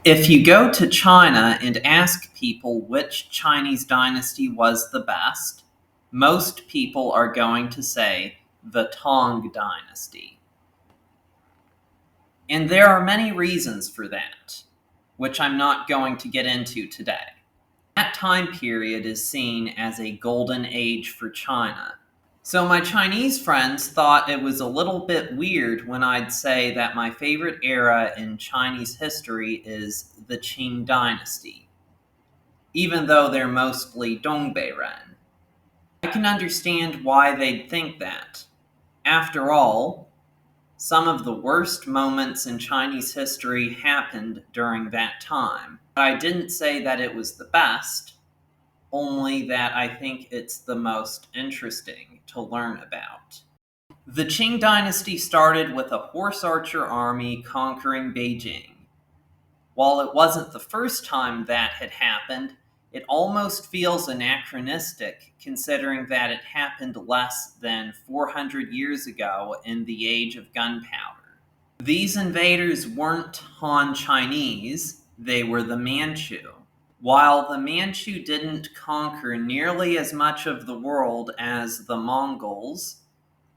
If you go to China and ask people which Chinese dynasty was the best, most people are going to say the Tang Dynasty. And there are many reasons for that, which I'm not going to get into today. That time period is seen as a golden age for China. So my Chinese friends thought it was a little bit weird when I'd say that my favorite era in Chinese history is the Qing Dynasty, even though they're mostly Dongbeiren. I can understand why they'd think that. After all, some of the worst moments in Chinese history happened during that time. But I didn't say that it was the best, only that I think it's the most interesting to learn about. The Qing Dynasty started with a horse archer army conquering Beijing. While it wasn't the first time that had happened, it almost feels anachronistic considering that it happened less than 400 years ago in the age of gunpowder. These invaders weren't Han Chinese, they were the Manchu. While the Manchu didn't conquer nearly as much of the world as the Mongols,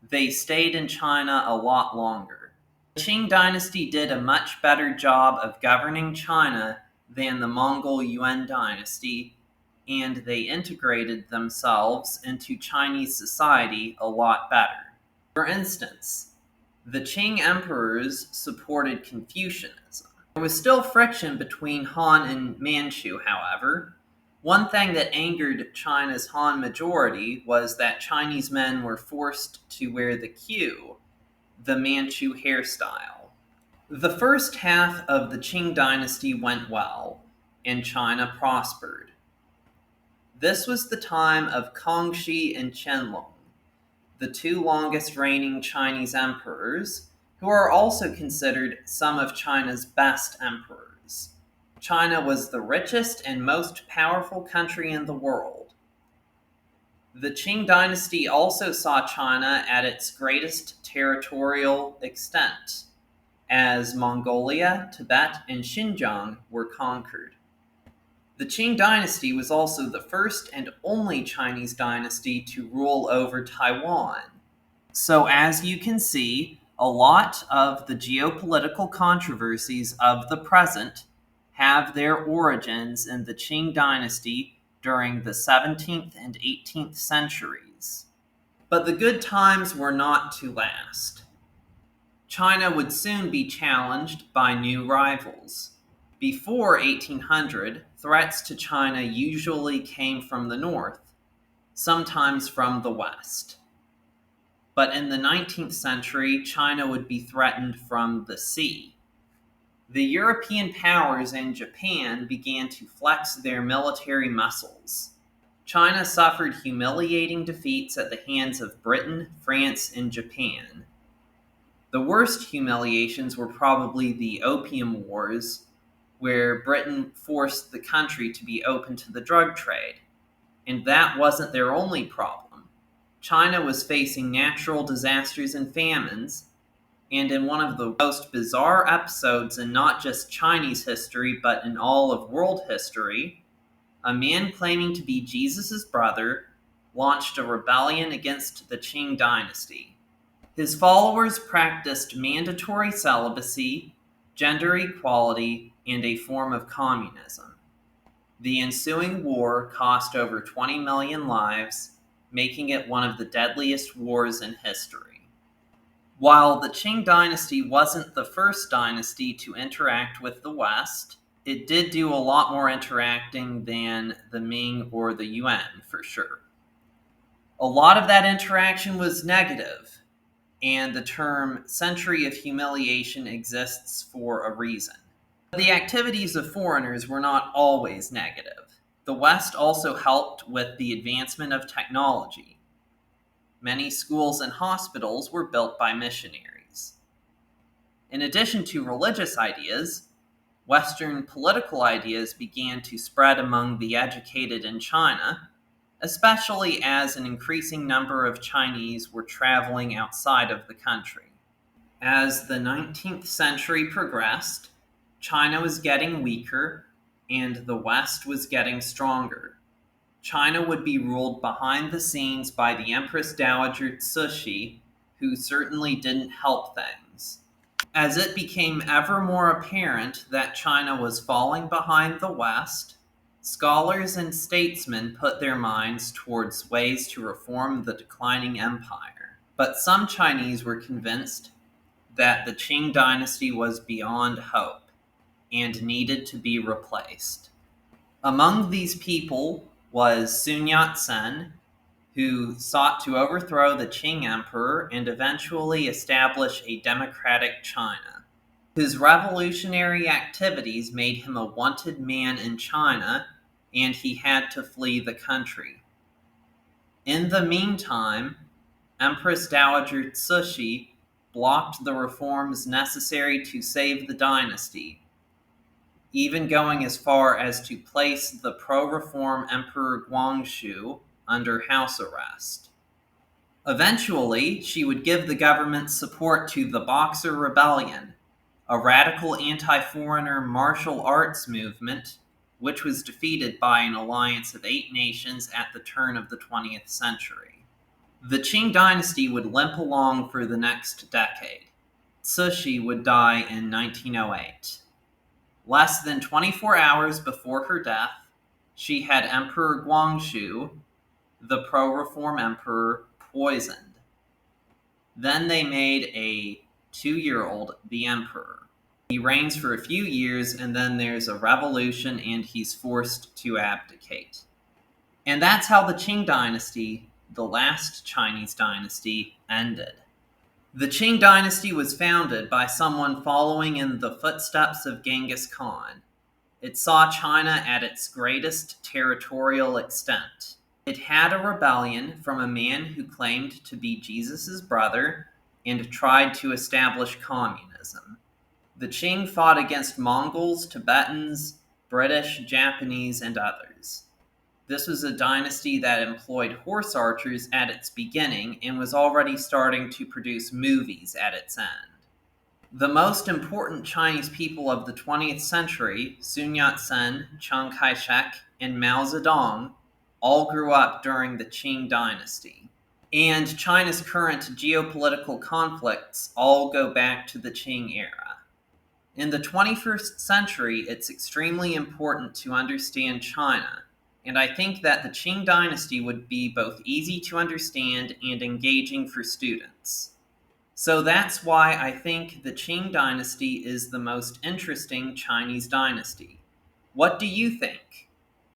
they stayed in China a lot longer. The Qing Dynasty did a much better job of governing China than the Mongol Yuan Dynasty, and they integrated themselves into Chinese society a lot better. For instance, the Qing emperors supported Confucianism. There was still friction between Han and Manchu, however. One thing that angered China's Han majority was that Chinese men were forced to wear the queue, the Manchu hairstyle. The first half of the Qing dynasty went well, and China prospered. This was the time of Kangxi and Qianlong, the two longest reigning Chinese emperors, who are also considered some of China's best emperors. China was the richest and most powerful country in the world. The Qing dynasty also saw China at its greatest territorial extent, as Mongolia, Tibet, and Xinjiang were conquered. The Qing dynasty was also the first and only Chinese dynasty to rule over Taiwan. So, as you can see, a lot of the geopolitical controversies of the present have their origins in the Qing dynasty during the 17th and 18th centuries. But the good times were not to last. China would soon be challenged by new rivals. Before 1800, threats to China usually came from the north, sometimes from the west. But in the 19th century, China would be threatened from the sea. The European powers and Japan began to flex their military muscles. China suffered humiliating defeats at the hands of Britain, France, and Japan. The worst humiliations were probably the Opium Wars, where Britain forced the country to be open to the drug trade. And that wasn't their only problem. China was facing natural disasters and famines, and in one of the most bizarre episodes in not just Chinese history, but in all of world history, a man claiming to be Jesus' brother launched a rebellion against the Qing dynasty. His followers practiced mandatory celibacy, gender equality, and a form of communism. The ensuing war cost over 20 million lives, making it one of the deadliest wars in history. While the Qing dynasty wasn't the first dynasty to interact with the West, it did do a lot more interacting than the Ming or the Yuan, for sure. A lot of that interaction was negative, and the term century of humiliation exists for a reason. The activities of foreigners were not always negative. The West also helped with the advancement of technology. Many schools and hospitals were built by missionaries. In addition to religious ideas, Western political ideas began to spread among the educated in China, especially as an increasing number of Chinese were traveling outside of the country. As the 19th century progressed, China was getting weaker, and the West was getting stronger. China would be ruled behind the scenes by the Empress Dowager Cixi, who certainly didn't help things. As it became ever more apparent that China was falling behind the West, scholars and statesmen put their minds towards ways to reform the declining empire. But some Chinese were convinced that the Qing Dynasty was beyond hope and needed to be replaced. Among these people was Sun Yat-sen, who sought to overthrow the Qing emperor and eventually establish a democratic China. His revolutionary activities made him a wanted man in China, and he had to flee the country. In the meantime, Empress Dowager Cixi blocked the reforms necessary to save the dynasty, even going as far as to place the pro-reform Emperor Guangxu under house arrest. Eventually, she would give the government support to the Boxer Rebellion, a radical anti-foreigner martial arts movement which was defeated by an alliance of 8 nations at the turn of the 20th century. The Qing Dynasty would limp along for the next decade. Cixi would die in 1908. Less than 24 hours before her death, she had Emperor Guangxu, the pro-reform emperor, poisoned. Then they made a 2-year-old the emperor. He reigns for a few years, and then there's a revolution, and he's forced to abdicate. And that's how the Qing Dynasty, the last Chinese dynasty, ended. The Qing Dynasty was founded by someone following in the footsteps of Genghis Khan. It saw China at its greatest territorial extent. It had a rebellion from a man who claimed to be Jesus' brother and tried to establish communism. The Qing fought against Mongols, Tibetans, British, Japanese, and others. This was a dynasty that employed horse archers at its beginning and was already starting to produce movies at its end. The most important Chinese people of the 20th century, Sun Yat-sen, Chiang Kai-shek, and Mao Zedong, all grew up during the Qing Dynasty. And China's current geopolitical conflicts all go back to the Qing era. In the 21st century, it's extremely important to understand China, and I think that the Qing Dynasty would be both easy to understand and engaging for students. So that's why I think the Qing Dynasty is the most interesting Chinese dynasty. What do you think?